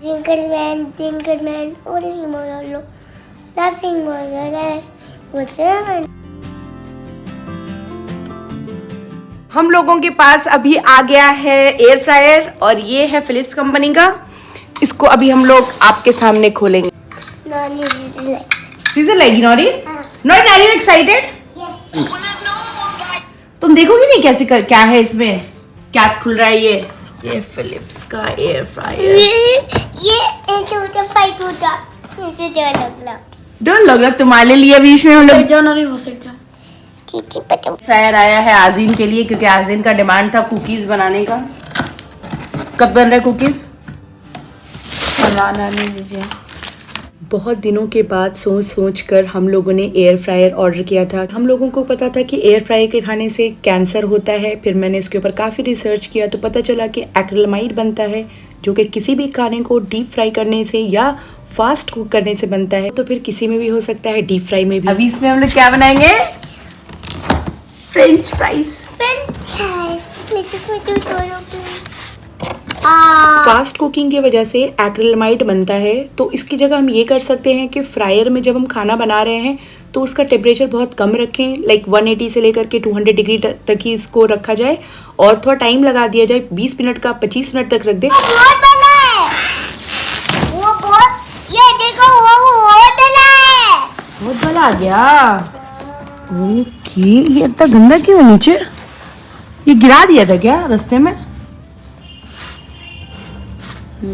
Jingle man only मोरो laughing मोरो। हम लोगों के पास अभी आ गया है एयर फ्रायर और ये है फिलिप्स कंपनी का। इसको अभी हम लोग आपके सामने खोलेंगे। सीजर लेगी नॉरी? नॉरी, आर यू एक्साइटेड? तुम देखोगी नहीं कैसे क्या है इसमें, क्या खुल रहा है ये फिलिप्स का एयर फ्रायर। ये छोटा फाइट होता, मुझे डर लग रहा तुम्हारे लिए बीच में हम लोग। फ्रायर आया है आजीन के लिए क्योंकि आजीन का डिमांड था कुकीज बनाने का। कब बन रहा है कुकीज? बनाना नहीं दीजिए। बहुत दिनों के बाद सोच कर हम लोगों ने एयर फ्रायर ऑर्डर किया था। हम लोगों को पता था कि एयर फ्रायर के खाने से कैंसर होता है। फिर मैंने इसके ऊपर काफ़ी रिसर्च किया तो पता चला कि एक्रिलामाइड बनता है जो कि किसी भी खाने को डीप फ्राई करने से या फास्ट कुक करने से बनता है। तो फिर किसी में भी हो सकता है, डीप फ्राई में भी। अभी इसमें हम लोग क्या बनाएंगे? French fries. फास्ट कुकिंग की वजह से एक्रिलामाइड बनता है। तो इसकी जगह हम ये कर सकते हैं कि फ्रायर में जब हम खाना बना रहे हैं तो उसका टेम्परेचर बहुत कम रखें, लाइक 180 से लेकर के 200 डिग्री तक ही इसको रखा जाए और थोड़ा टाइम लगा दिया जाए, 20 मिनट का 25 मिनट तक रख दे। बहुत बड़ा आ गया। ओके, ये इतना गंदा क्यों है नीचे? ये गिरा दिया था क्या रास्ते में?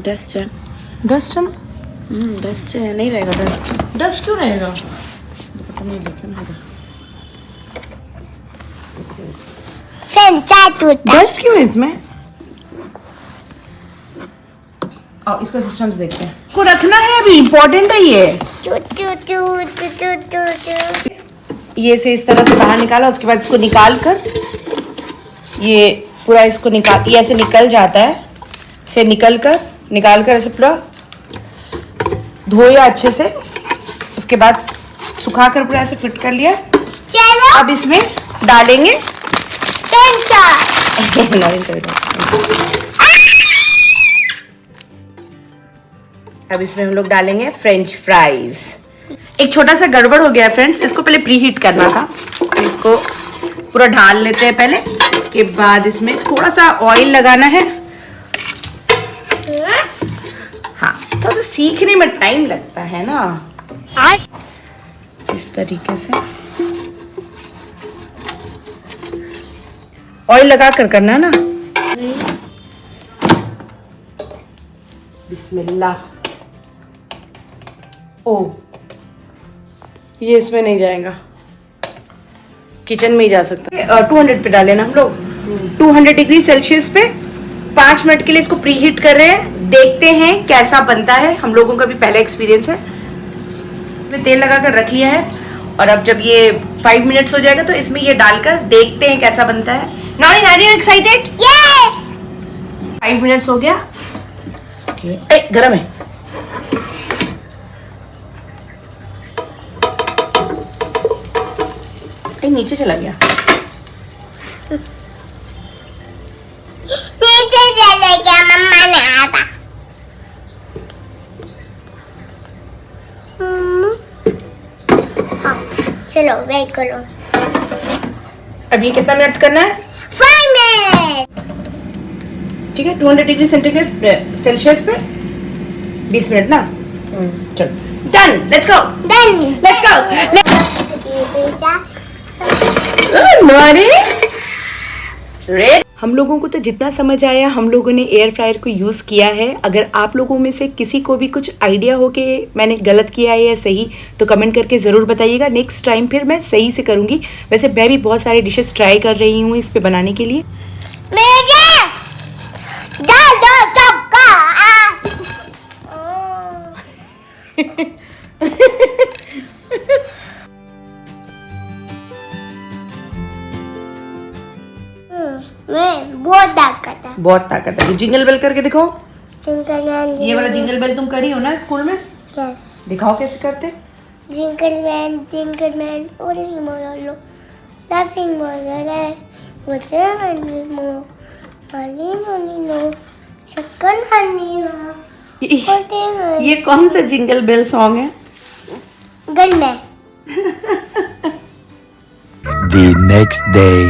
डस्ट है। डस्ट है ना? डस्ट है, नहीं रहेगा डस्ट। डस्ट क्यों रहेगा? नहीं लेकिन डस्ट क्यों है इसमें? आओ इसका सिस्टम्स देखते हैं। को रखना है अभी, इम्पोर्टेंट है ये। ये से इस तरह से बाहर निकाला, उसके बाद इसको निकाल कर ये पूरा इसको निकाल, ये ऐसे निकल जाता है। फिर निकाल कर ऐसे पूरा धोया अच्छे से, उसके बाद सुखा कर पूरा ऐसे फिट कर लिया। अब इसमें डालेंगे अब इसमें हम लोग डालेंगे फ्रेंच फ्राइज। एक छोटा सा गड़बड़ हो गया फ्रेंड्स, इसको पहले प्री हीट करना था। इसको पूरा ढाल लेते हैं पहले, इसके बाद इसमें थोड़ा सा ऑयल लगाना है। हाँ, तो सीखने में टाइम लगता है ना। इस तरीके से ऑयल लगा कर करना ना। बिस्मिल्लाह। ओ, ये इसमें नहीं जाएगा, किचन में ही जा सकता है। 200 पे डाले ना हम लोग, 200 डिग्री सेल्सियस पे 5 मिनट के लिए इसको प्री हीट कर रहे हैं। देखते हैं कैसा बनता है। हम लोगों का भी पहला एक्सपीरियंस है। मैं तेल लगा कर रख लिया है और अब जब ये 5 मिनट्स हो जाएगा तो इसमें ये डालकर देखते हैं कैसा बनता है। Nori, are you excited? Yes. 5 minutes हो गया। गरम है। नीचे चला गया। मम्मा ने आता। चलो वेट करो। अभी कितना मिनट करना है? 5 मिनट। ठीक है, 200 डिग्री सेल्सियस पे 20 मिनट ना। चलो डन, लेट्स गो। हम लोगों को तो जितना समझ आया हम लोगों ने एयर फ्रायर को यूज़ किया है। अगर आप लोगों में से किसी को भी कुछ आइडिया हो कि मैंने गलत किया है या सही, तो कमेंट करके ज़रूर बताइएगा। नेक्स्ट टाइम फिर मैं सही से करूँगी। वैसे मैं भी बहुत सारे डिशेस ट्राई कर रही हूँ इस पे बनाने के लिए। बहुत ताकत है। जिंगल बेल करके दिखाओ। ये वाला जिंगल बेल तुम करी हो ना स्कूल में? यस। दिखाओ कैसे करते। जिंगल मैन ओनली मोरो लाफिंग मोरो। ये कौन सा जिंगल बेल सॉन्ग है? गल में The next day.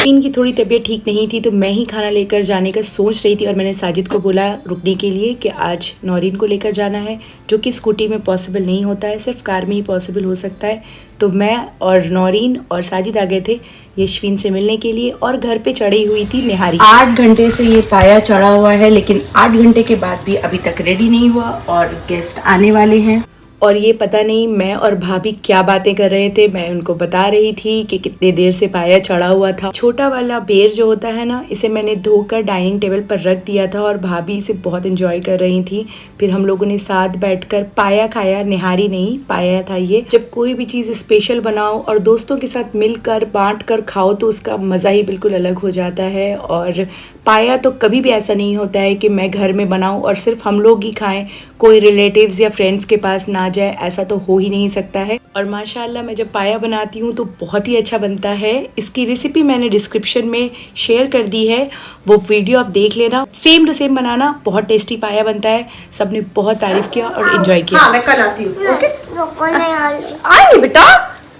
इनकी थोड़ी तबीयत ठीक नहीं थी तो मैं ही खाना लेकर जाने का सोच रही थी और मैंने साजिद को बोला रुकने के लिए कि आज नौरीन को लेकर जाना है, जो कि स्कूटी में पॉसिबल नहीं होता है, सिर्फ कार में ही पॉसिबल हो सकता है। तो मैं और नौरीन और साजिद आ गए थे यशवीन से मिलने के लिए और घर पे चढ़ी हुई थी निहारी। 8 घंटे से ये पाया चढ़ा हुआ है, लेकिन 8 घंटे के बाद भी अभी तक रेडी नहीं हुआ और गेस्ट आने वाले हैं। और ये पता नहीं मैं और भाभी क्या बातें कर रहे थे। मैं उनको बता रही थी कि कितने देर से पाया चढ़ा हुआ था। छोटा वाला बेर जो होता है ना, इसे मैंने धोकर डाइनिंग टेबल पर रख दिया था और भाभी इसे बहुत एंजॉय कर रही थी। फिर हम लोगों ने साथ बैठकर पाया खाया, निहारी नहीं पाया था ये। जब कोई भी चीज़ स्पेशल बनाओ और दोस्तों के साथ मिलकर बांट कर खाओ तो उसका मज़ा ही बिल्कुल अलग हो जाता है। और पाया तो कभी भी ऐसा नहीं होता है कि मैं घर में बनाऊं और सिर्फ हम लोग ही खाएं, कोई रिलेटिव्स या फ्रेंड्स के पास ना जाए, ऐसा तो हो ही नहीं सकता है। और माशाल्लाह मैं जब पाया बनाती हूँ तो बहुत ही अच्छा बनता है। इसकी रेसिपी मैंने डिस्क्रिप्शन में शेयर कर दी है, वो वीडियो आप देख लेना। सेम टू सेम बनाना, बहुत टेस्टी पाया बनता है। सबने बहुत तारीफ किया और एंजॉय किया। हाँ मैं कल आती हूँ। ओके रुको ना यार। आएंगे बेटा,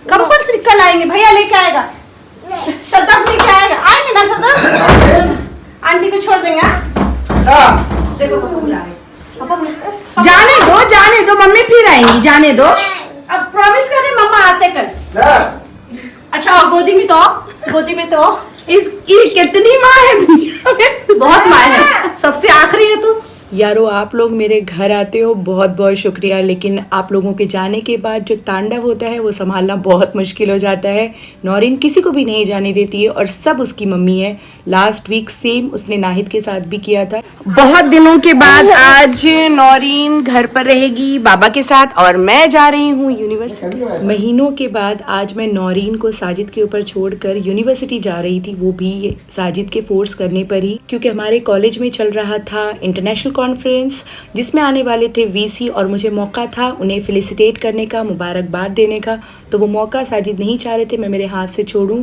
कंपल्सरी कल आएंगे। भैया लेके आएगा, शद्दाफ लेके आएगा। आएंगे ना शद्दाफ? आंटी को छोड़ देंगे। देखो पापा बुला रहे। जाने दो मम्मी फिर आएंगी, जाने दो। अब प्रॉमिस कर रहे मम्मा आते कल। अच्छा और गोदी में तो इसकी कितनी माँ है? बहुत माँ है, सबसे आखिरी है तू। यारो आप लोग मेरे घर आते हो, बहुत बहुत शुक्रिया। लेकिन आप लोगों के जाने के बाद जो तांडव होता है वो संभालना बहुत मुश्किल हो जाता है। नौरीन किसी को भी नहीं जाने देती है और सब उसकी मम्मी है। लास्ट वीक सेम उसने नाहिद के साथ भी किया था। बहुत दिनों के बाद आज नौरीन घर पर रहेगी बाबा के साथ और मैं जा रही हूँ यूनिवर्सिटी। महीनों के बाद आज मैं नौरीन को साजिद के ऊपर छोड़कर यूनिवर्सिटी जा रही थी, वो भी साजिद के फोर्स करने पर ही, क्योंकि हमारे कॉलेज में चल रहा था इंटरनेशनल कॉन्फ्रेंस जिसमें आने वाले थे वीसी और मुझे मौका था उन्हें फेलिसिटेट करने का, मुबारकबाद देने का। तो वो मौका साजिद नहीं चाह रहे थे मैं मेरे हाथ से छोड़ूं।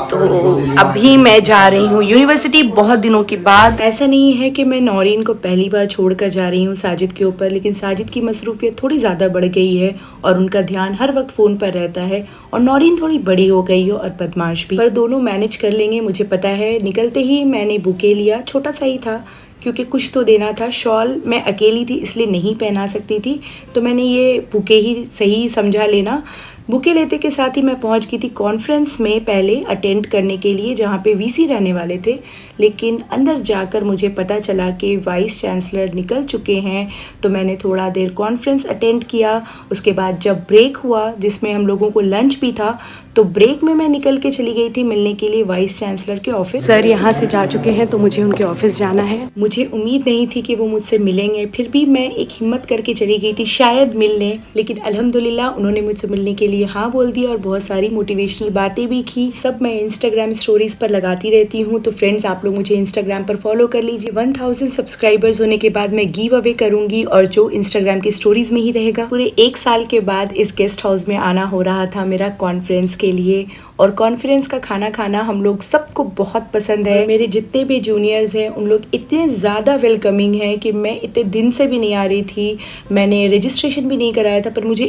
तो अभी मैं जा रही हूँ यूनिवर्सिटी बहुत दिनों के बाद। ऐसा नहीं है कि मैं नौरीन को पहली बार छोड़कर जा रही हूँ साजिद के ऊपर, लेकिन साजिद की मसरूफियत थोड़ी ज़्यादा बढ़ गई है और उनका ध्यान हर वक्त फ़ोन पर रहता है। और नौरीन थोड़ी बड़ी हो गई हो और बदमाश भी, पर दोनों मैनेज कर लेंगे मुझे पता है। निकलते ही मैंने बुके लिया, छोटा सा ही था क्योंकि कुछ तो देना था। शॉल मैं अकेली थी इसलिए नहीं पहना सकती थी, तो मैंने ये बुके ही सही समझा लेना। बुके लेते के साथ ही मैं पहुंच गई थी कॉन्फ्रेंस में पहले अटेंड करने के लिए, जहां पे वीसी रहने वाले थे। लेकिन अंदर जाकर मुझे पता चला कि वाइस चांसलर निकल चुके हैं। तो मैंने थोड़ा देर कॉन्फ्रेंस अटेंड किया। उसके बाद जब ब्रेक हुआ जिसमें हम लोगों को लंच भी था, तो ब्रेक में मैं निकल के चली गई थी मिलने के लिए वाइस चांसलर के ऑफिस। सर यहाँ से जा चुके हैं तो मुझे उनके ऑफिस जाना है। मुझे उम्मीद नहीं थी कि वो मुझसे मिलेंगे, फिर भी मैं एक हिम्मत करके चली गई थी शायद मिल लें। लेकिन अल्हम्दुलिल्लाह उन्होंने मुझसे मिलने के लिए हाँ बोल दिया और बहुत सारी मोटिवेशनल बातें भी की। सब मैं इंस्टाग्राम स्टोरीज पर लगाती रहती हूँ, तो फ्रेंड्स आप लोग मुझे इंस्टाग्राम पर फॉलो कर लीजिए। 1000 सब्सक्राइबर्स होने के बाद मैं गिव अवे करूंगी और जो इंस्टाग्राम की स्टोरीज में ही रहेगा। पूरे 1 साल के बाद इस गेस्ट हाउस में आना हो रहा था मेरा कॉन्फ्रेंस के लिए, और कॉन्फ्रेंस का खाना खाना हम लोग सबको बहुत पसंद है। मेरे जितने भी जूनियर्स हैं उन लोग इतने ज़्यादा वेलकमिंग हैं कि मैं इतने दिन से भी नहीं आ रही थी। मैंने रजिस्ट्रेशन भी नहीं कराया था, पर मुझे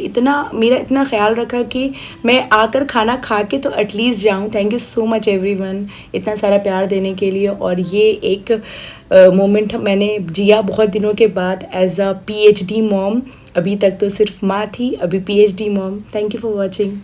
मेरा इतना ख्याल रखा कि मैं आकर खाना खा के तो एटलीस्ट जाऊँ। Thank you so much everyone इतना सारा प्यार देने के लिए। और ये एक मोमेंट मैंने जिया बहुत दिनों के बाद एज अ PhD मॉम। अभी तक तो सिर्फ माँ थी, अभी PhD mom. Thank you for watching.